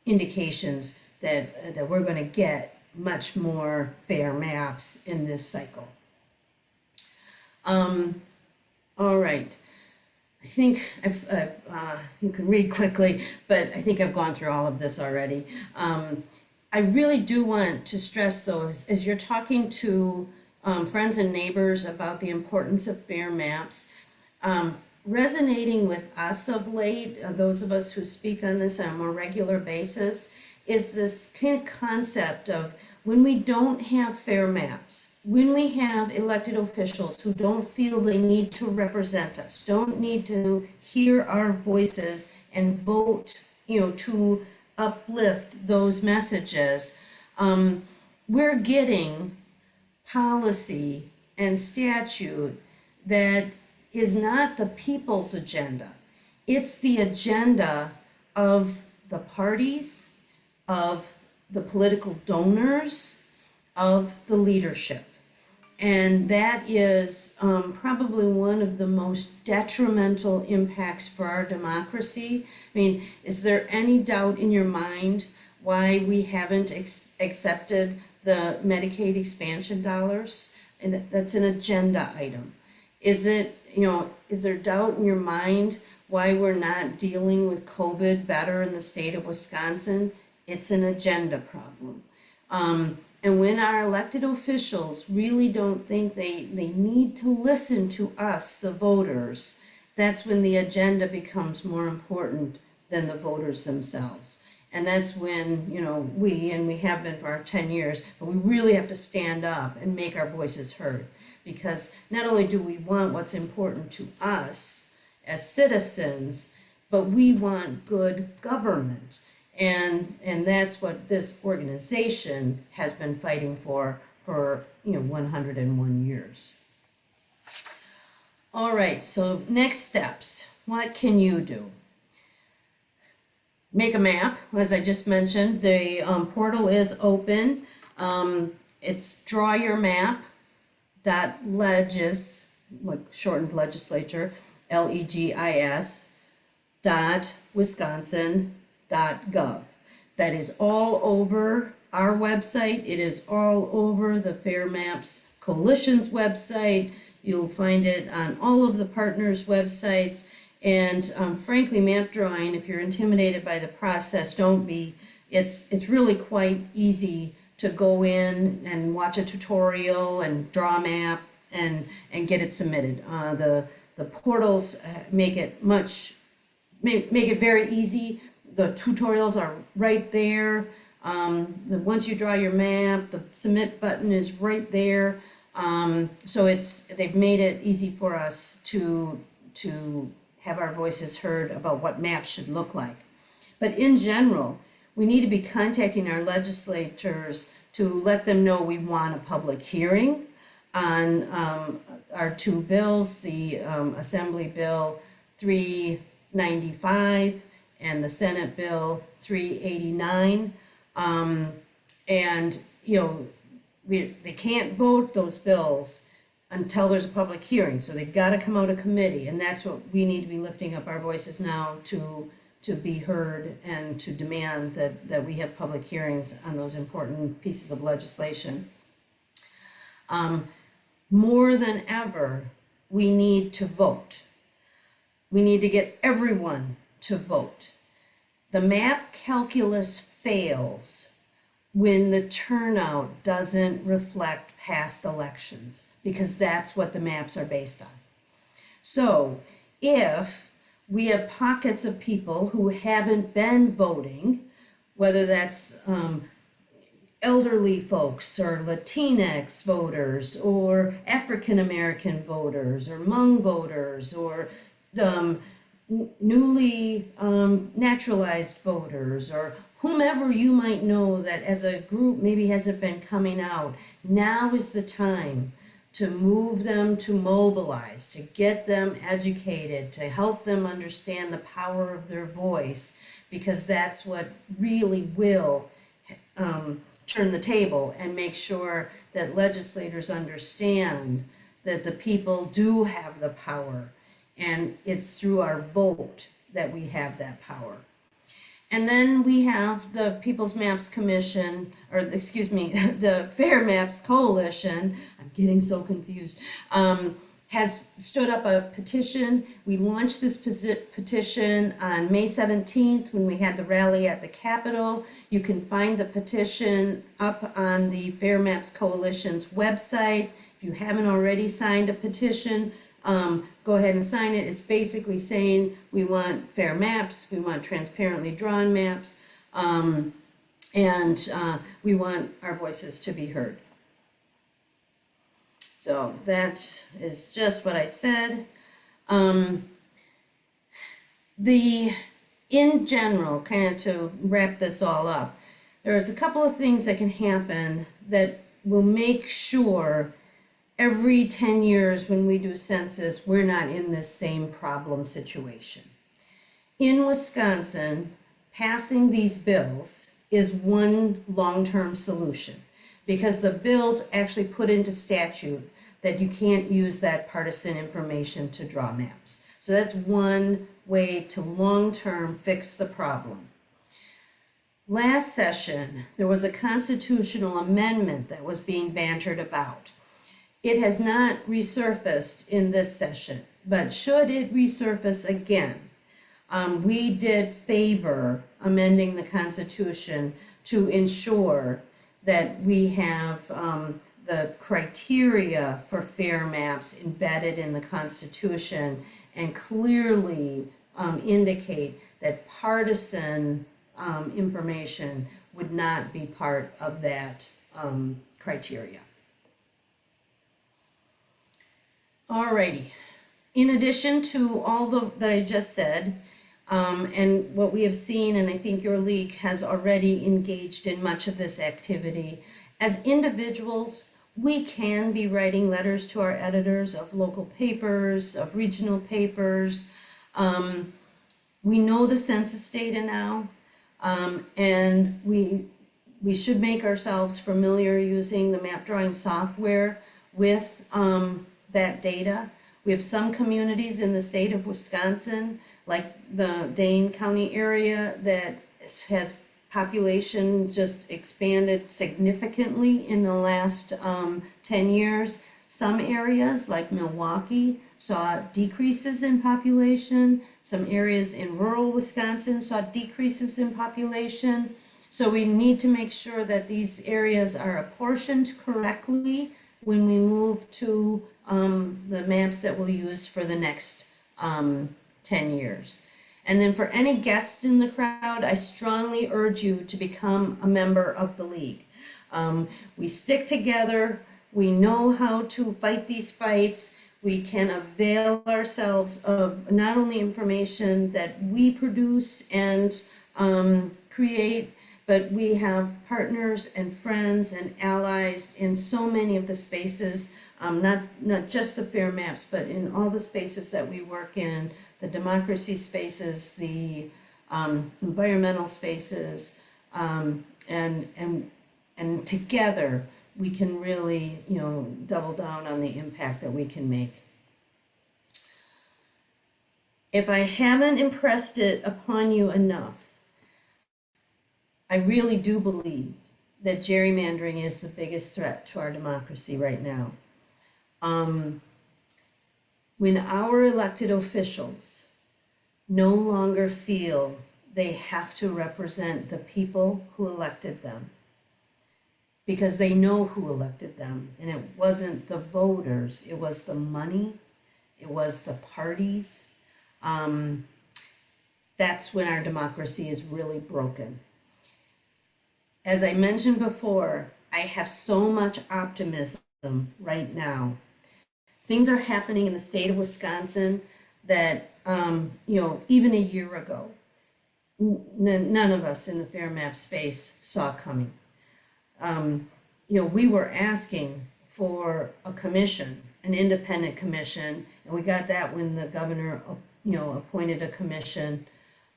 indications that we're going to get much more fair maps in this cycle. All right. I think you can read quickly, but I think I've gone through all of this already. I really do want to stress, though, as you're talking to friends and neighbors about the importance of fair maps, resonating with us of late, those of us who speak on this on a more regular basis, is this kind of concept of when we don't have fair maps, when we have elected officials who don't feel they need to represent us, don't need to hear our voices and vote, to uplift those messages, we're getting policy and statute that is not the people's agenda. It's the agenda of the parties, of the political donors, of the leadership. And that is probably one of the most detrimental impacts for our democracy. I mean, is there any doubt in your mind why we haven't accepted the Medicaid expansion dollars, and that's an agenda item. Is it, is there doubt in your mind why we're not dealing with COVID better in the state of Wisconsin? It's an agenda problem. And when our elected officials really don't think they need to listen to us, the voters, that's when the agenda becomes more important than the voters themselves. And that's when, we have been for our 10 years, but we really have to stand up and make our voices heard. Because not only do we want what's important to us as citizens, but we want good government. And that's what this organization has been fighting for 101 years. All right, so next steps. What can you do? Make a map, as I just mentioned. The portal is open. It's drawyourmap.legis, like shortened legislature, LEGIS, .wisconsin.gov. That is all over our website. It is all over the Fair Maps Coalition's website. You'll find it on all of the partners' websites. And frankly, map drawing, if you're intimidated by the process, don't be. It's really quite easy to go in and watch a tutorial and draw a map and get it submitted. The portals make it very easy. The tutorials are right there. Once you draw your map, the submit button is right there. So they've made it easy for us to have our voices heard about what maps should look like. But in general, we need to be contacting our legislators to let them know we want a public hearing on our two bills, the Assembly Bill 395 and the Senate Bill 389. They can't vote those bills until there's a public hearing, so they've got to come out of committee, and that's what we need to be lifting up our voices now to be heard and to demand that we have public hearings on those important pieces of legislation. More than ever, we need to vote. We need to get everyone to vote. The map calculus fails when the turnout doesn't reflect past elections, because that's what the maps are based on. So if we have pockets of people who haven't been voting, whether that's elderly folks or Latinx voters or African American voters or Hmong voters or newly naturalized voters or whomever you might know that as a group maybe hasn't been coming out, now is the time to move them, to mobilize, to get them educated, to help them understand the power of their voice, because that's what really will turn the table and make sure that legislators understand that the people do have the power, and it's through our vote that we have that power. And then we have the People's Maps Commission, or excuse me, the Fair Maps Coalition, I'm getting so confused, has stood up a petition. We launched this petition on May 17th when we had the rally at the Capitol. You can find the petition up on the Fair Maps Coalition's website. If you haven't already signed a petition, go ahead and sign it. It's basically saying we want fair maps, we want transparently drawn maps, and we want our voices to be heard. So that is just what I said. In general, kind of to wrap this all up, there's a couple of things that can happen that will make sure every 10 years when we do census, we're not in this same problem situation. In Wisconsin, passing these bills is one long-term solution, because the bills actually put into statute that you can't use that partisan information to draw maps. So that's one way to long-term fix the problem. Last session, there was a constitutional amendment that was being bantered about. It has not resurfaced in this session, but should it resurface again, we did favor amending the Constitution to ensure that we have the criteria for fair maps embedded in the Constitution and clearly indicate that partisan information would not be part of that criteria. Alrighty. In addition to all that I just said, and what we have seen, and I think your league has already engaged in much of this activity, as individuals, we can be writing letters to our editors of local papers, of regional papers. We know the census data now, and we should make ourselves familiar using the map drawing software with that data. We have some communities in the state of Wisconsin, like the Dane County area, that has population just expanded significantly in the last 10 years. Some areas like Milwaukee saw decreases in population. Some areas in rural Wisconsin saw decreases in population. So we need to make sure that these areas are apportioned correctly when we move to the maps that we'll use for the next 10 years. And then for any guests in the crowd, I strongly urge you to become a member of the league. We stick together. We know how to fight these fights. We can avail ourselves of not only information that we produce and create, but we have partners and friends and allies in so many of the spaces, not just the fair maps, but in all the spaces that we work in, the democracy spaces, the environmental spaces, and together we can really, double down on the impact that we can make. If I haven't impressed it upon you enough, I really do believe that gerrymandering is the biggest threat to our democracy right now. When our elected officials no longer feel they have to represent the people who elected them, because they know who elected them, and it wasn't the voters, it was the money, it was the parties, that's when our democracy is really broken. As I mentioned before, I have so much optimism right now. Things are happening in the state of Wisconsin that, even a year ago, none of us in the fair map space saw coming. We were asking for a commission, an independent commission, and we got that when the governor, appointed a commission.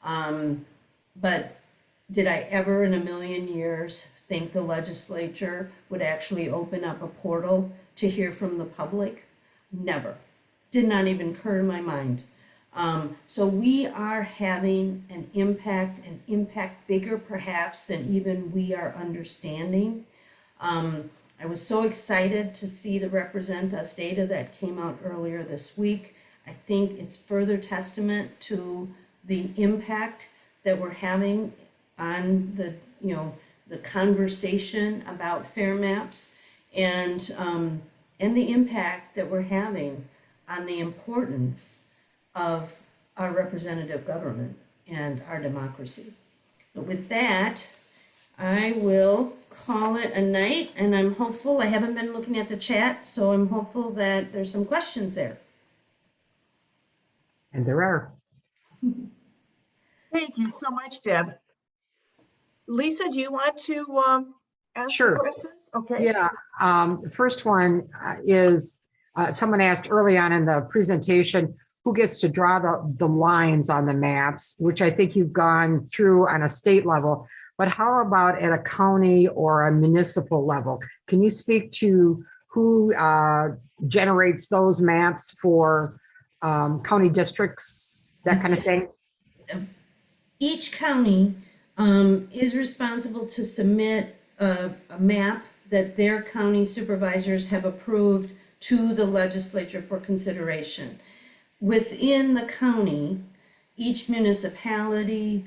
But did I ever in a million years think the legislature would actually open up a portal to hear from the public? Never. Did not even occur to my mind. So we are having an impact bigger perhaps than even we are understanding. I was so excited to see the Represent Us data that came out earlier this week. I think it's further testament to the impact that we're having on the conversation about fair maps and the impact that we're having on the importance of our representative government and our democracy. But with that, I will call it a night, and I'm hopeful, I haven't been looking at the chat, so I'm hopeful that there's some questions there. And there are. Thank you so much, Deb. Lisa, do you want to ask Sure. questions? Okay. Yeah, the first one is someone asked early on in the presentation, who gets to draw the lines on the maps, which I think you've gone through on a state level, but how about at a county or a municipal level? Can you speak to who generates those maps for county districts, that kind of thing? Each county is responsible to submit a map that their county supervisors have approved to the legislature for consideration. Within the county, each municipality,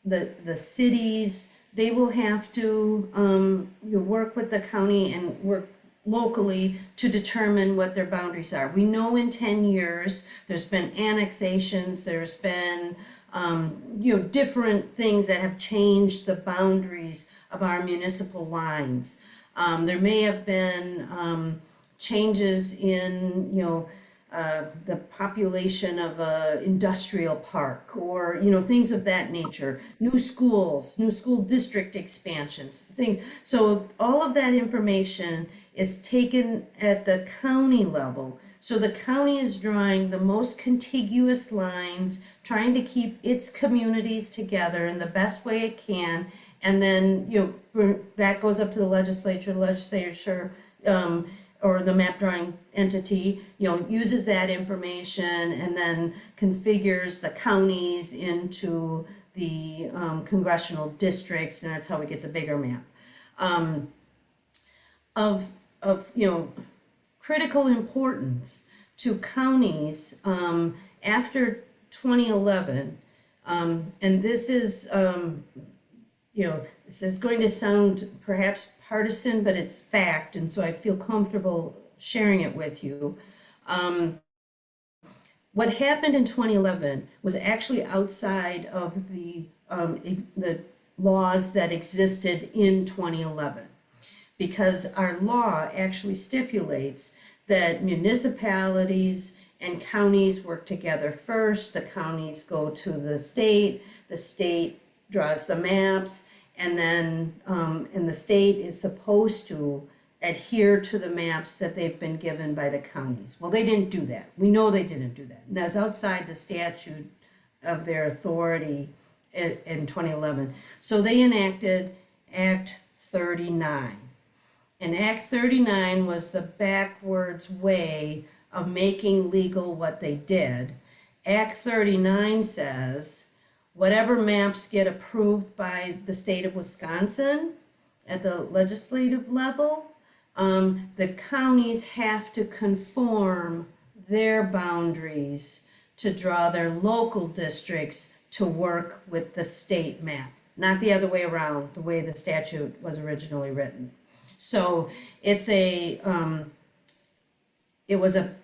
the cities, they will have to work with the county and work locally to determine what their boundaries are. We know in 10 years, there's been annexations, there's been different things that have changed the boundaries of our municipal lines. There may have been changes in, the population of a industrial park or, things of that nature, new schools, new school district expansions, things. So all of that information is taken at the county level. So the county is drawing the most contiguous lines, trying to keep its communities together in the best way it can. And then, that goes up to the legislature, or the map drawing entity, uses that information and then configures the counties into the congressional districts, and that's how we get the bigger map. Of critical importance to counties after 2011, and this is this is going to sound perhaps partisan, but it's fact, and so I feel comfortable sharing it with you. What happened in 2011 was actually outside of the laws that existed in 2011, because our law actually stipulates that municipalities and counties work together first. The counties go to the state draws the maps, and then and the state is supposed to adhere to the maps that they've been given by the counties. Well, they didn't do that. We know they didn't do that. That's outside the statute of their authority in 2011. So they enacted Act 39. And Act 39 was the backwards way of making legal what they did. Act 39 says whatever maps get approved by the state of Wisconsin at the legislative level, the counties have to conform their boundaries to draw their local districts to work with the state map, not the other way around, the way the statute was originally written. So it's it was a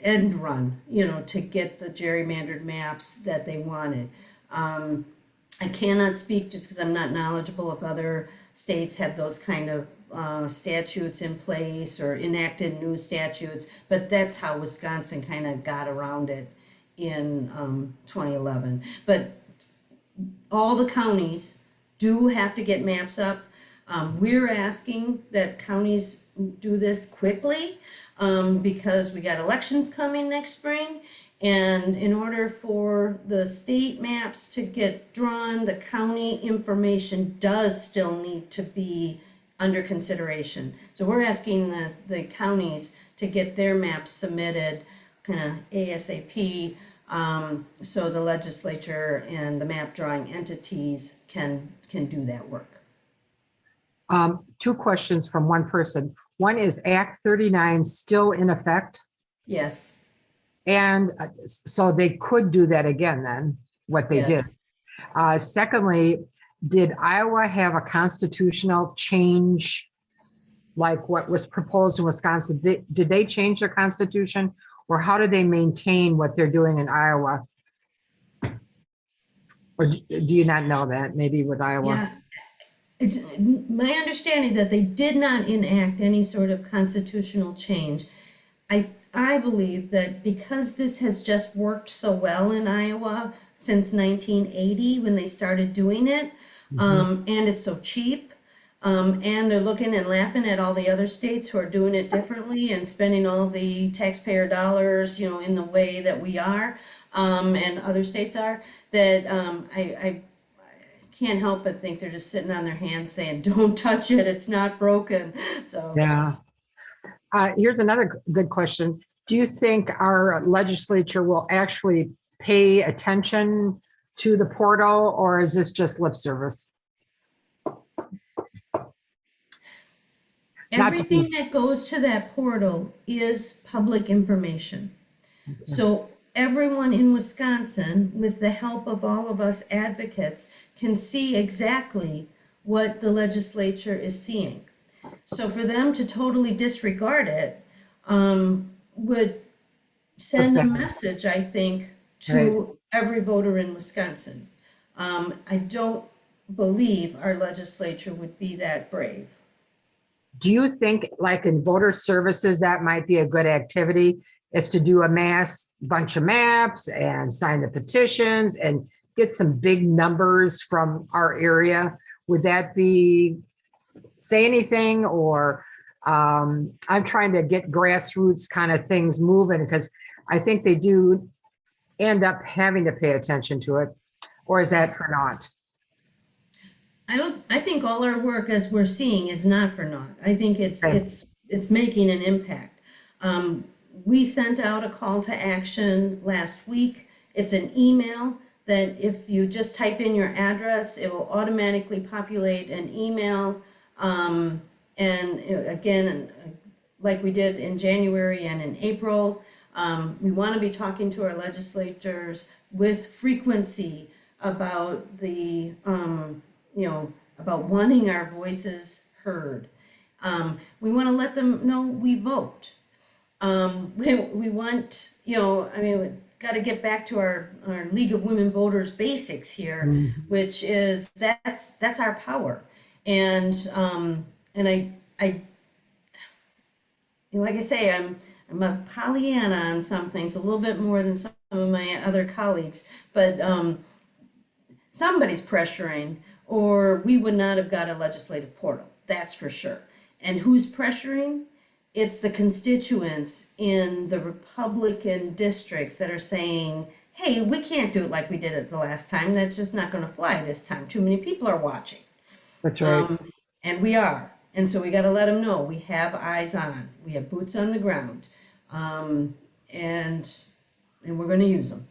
end run, to get the gerrymandered maps that they wanted. I cannot speak just because I'm not knowledgeable if other states have those kind of statutes in place or enacted new statutes, but that's how Wisconsin kind of got around it in 2011. But all the counties do have to get maps up. We're asking that counties do this quickly because we got elections coming next spring. And in order for the state maps to get drawn, the county information does still need to be under consideration. So we're asking the counties to get their maps submitted kind of ASAP, so the legislature and the map drawing entities can do that work. Two questions from one person. One, is Act 39 still in effect? Yes. And so they could do that again then, what they Yes. did. Secondly, did Iowa have a constitutional change like what was proposed in Wisconsin? Did they change their constitution, or how do they maintain what they're doing in Iowa? Or do you not know that, maybe with Iowa? Yeah. It's my understanding that they did not enact any sort of constitutional change. I believe that because this has just worked so well in Iowa since 1980 when they started doing it, and it's so cheap, and they're looking and laughing at all the other states who are doing it differently and spending all the taxpayer dollars, in the way that we are, and other states are, that I can't help but think they're just sitting on their hands saying, don't touch it, it's not broken. So Yeah. Here's another good question. Do you think our legislature will actually pay attention to the portal, or is this just lip service? Not to Everything be- that goes to that portal is public information. So everyone in Wisconsin, with the help of all of us advocates, can see exactly what the legislature is seeing. So for them to totally disregard it would send a message, I think, to every voter in Wisconsin. I don't believe our legislature would be that brave. Do you think, like in voter services, that might be a good activity? Is to do a mass bunch of maps and sign the petitions and get some big numbers from our area? Would that be, say anything, or I'm trying to get grassroots kind of things moving, because I think they do end up having to pay attention to it, or is that for naught? I think all our work as we're seeing is not for naught. I think it's making an impact. We sent out a call to action last week. It's an email that if you just type in your address, it will automatically populate an email. And again, like we did in January and in April, we want to be talking to our legislators with frequency about the, about wanting our voices heard. We want to let them know we vote. We want, we got to get back to our League of Women Voters basics here, which is that's our power. And I like I say, I'm a Pollyanna on some things, a little bit more than some of my other colleagues, but somebody's pressuring, or we would not have got a legislative portal, that's for sure. And who's pressuring? It's the constituents in the Republican districts that are saying, hey, we can't do it like we did it the last time. That's just not going to fly this time. Too many people are watching. That's right. And we are. And so we got to let them know we have eyes on. We have boots on the ground. And we're going to use them.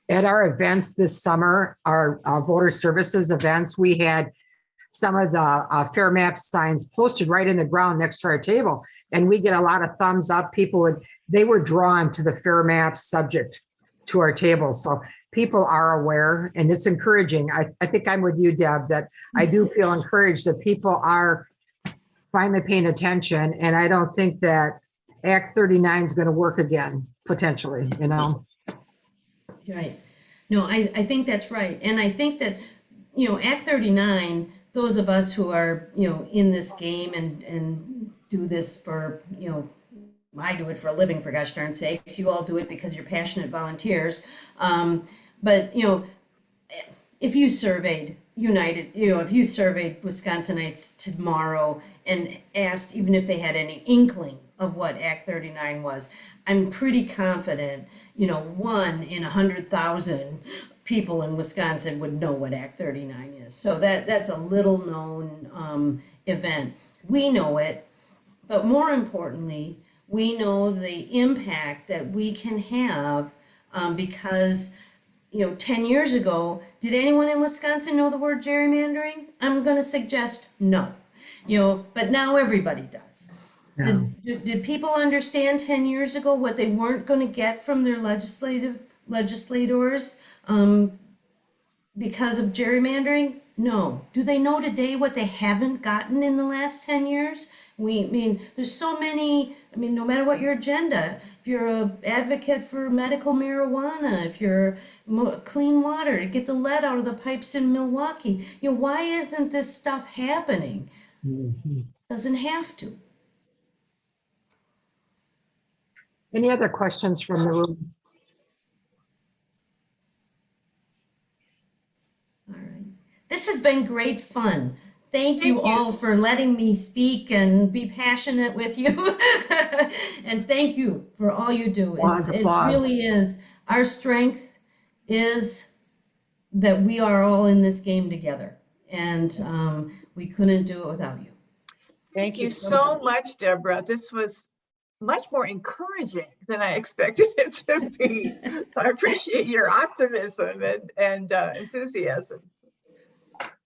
At our events this summer, our voter services events, we had some of the fair map signs posted right in the ground next to our table. And we get a lot of thumbs up. They were drawn to the fair map subject to our table. So people are aware, and it's encouraging. I think I'm with you, Deb, that I do feel encouraged that people are finally paying attention. And I don't think that Act 39 is going to work again, potentially, Right. No, I think that's right. And I think that, Act 39, those of us who are, in this game and do this for, I do it for a living, for gosh darn sakes. You all do it because you're passionate volunteers. But, if you surveyed if you surveyed Wisconsinites tomorrow and asked even if they had any inkling of what Act 39 was, I'm pretty confident, 1 in 100,000 people in Wisconsin would know what Act 39 is. So that's a little known event. We know it, but more importantly, we know the impact that we can have because 10 years ago, did anyone in Wisconsin know the word gerrymandering? I'm going to suggest no. But now everybody does. Yeah. Did people understand 10 years ago what they weren't going to get from their legislators because of gerrymandering? No. Do they know today what they haven't gotten in the last 10 years? There's so many, no matter what your agenda, if you're an advocate for medical marijuana, if you're clean water, to get the lead out of the pipes in Milwaukee, why isn't this stuff happening? Doesn't have to. Any other questions from the room? All right. This has been great fun. Thank you Thank you. all for letting me speak and be passionate with you. And thank you for all you do. It really is. Our strength is that we are all in this game together. And we couldn't do it without you. Thank you so much, Deborah. This was much more encouraging than I expected it to be. So I appreciate your optimism and enthusiasm.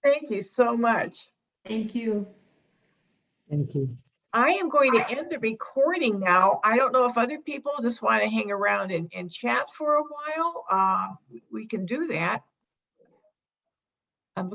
Thank you so much. Thank you. Thank you. I am going to end the recording now. I don't know if other people just want to hang around and chat for a while. We can do that. I'm